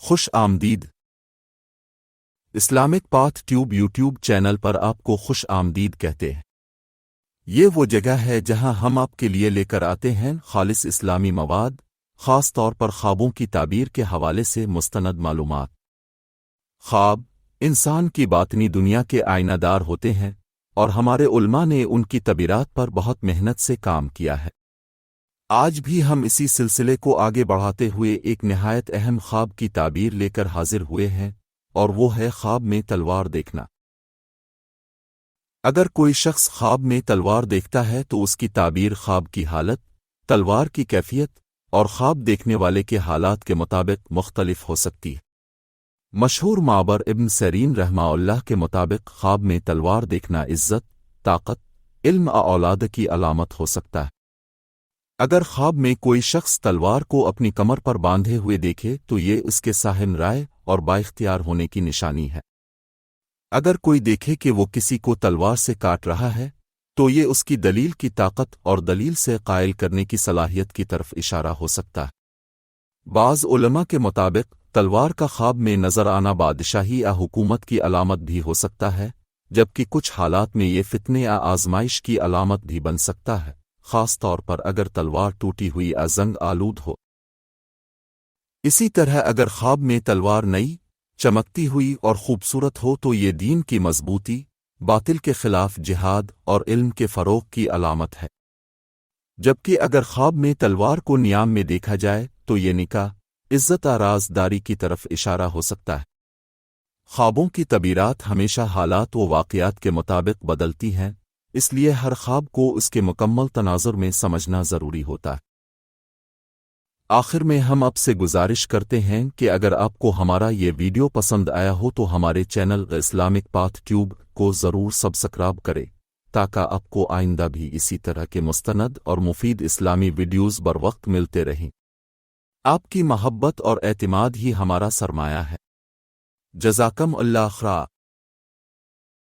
خوش آمدید Islamic path tube YouTube channel پر آپ کو خوش آمدید کہتے ہیں۔ یہ وہ جگہ ہے جہاں ہم آپ کے لیے لے کر آتے ہیں خالص اسلامی مواد، خاص طور پر خوابوں کی تعبیر کے حوالے سے مستند معلومات۔ خواب انسان کی باطنی دنیا کے آئینہ دار ہوتے ہیں، اور ہمارے علماء نے ان کی تعبیرات پر بہت محنت سے کام کیا ہے۔ آج بھی ہم اسی سلسلے کو آگے بڑھاتے ہوئے ایک نہایت اہم خواب کی تعبیر لے کر حاضر ہوئے ہیں، اور وہ ہے خواب میں تلوار دیکھنا۔ اگر کوئی شخص خواب میں تلوار دیکھتا ہے تو اس کی تعبیر خواب کی حالت، تلوار کی کیفیت اور خواب دیکھنے والے کے حالات کے مطابق مختلف ہو سکتی ہے۔ مشہور معبر ابن سیرین رحمہ اللہ کے مطابق خواب میں تلوار دیکھنا عزت، طاقت، علم اولاد کی علامت ہو سکتا ہے۔ اگر خواب میں کوئی شخص تلوار کو اپنی کمر پر باندھے ہوئے دیکھے تو یہ اس کے صاحب رائے اور بااختیار ہونے کی نشانی ہے۔ اگر کوئی دیکھے کہ وہ کسی کو تلوار سے کاٹ رہا ہے تو یہ اس کی دلیل کی طاقت اور دلیل سے قائل کرنے کی صلاحیت کی طرف اشارہ ہو سکتا ہے۔ بعض علماء کے مطابق تلوار کا خواب میں نظر آنا بادشاہی یا حکومت کی علامت بھی ہو سکتا ہے، جبکہ کچھ حالات میں یہ فتنے یا آزمائش کی علامت بھی بن سکتا ہے، خاص طور پر اگر تلوار ٹوٹی ہوئی یا زنگ آلود ہو۔ اسی طرح اگر خواب میں تلوار نئی، چمکتی ہوئی اور خوبصورت ہو تو یہ دین کی مضبوطی، باطل کے خلاف جہاد اور علم کے فروغ کی علامت ہے۔ جبکہ اگر خواب میں تلوار کو نیام میں دیکھا جائے تو یہ نکاح، عزت آراز داری کی طرف اشارہ ہو سکتا ہے۔ خوابوں کی تعبیرات ہمیشہ حالات و واقعات کے مطابق بدلتی ہیں، اس لیے ہر خواب کو اس کے مکمل تناظر میں سمجھنا ضروری ہوتا ہے۔ آخر میں ہم آپ سے گزارش کرتے ہیں کہ اگر آپ کو ہمارا یہ ویڈیو پسند آیا ہو تو ہمارے چینل اسلامک پاتھ ٹیوب کو ضرور سبسکرائب کریں، تاکہ آپ کو آئندہ بھی اسی طرح کے مستند اور مفید اسلامی ویڈیوز بر وقت ملتے رہیں۔ آپ کی محبت اور اعتماد ہی ہمارا سرمایہ ہے۔ جزاکم اللہ خیر۔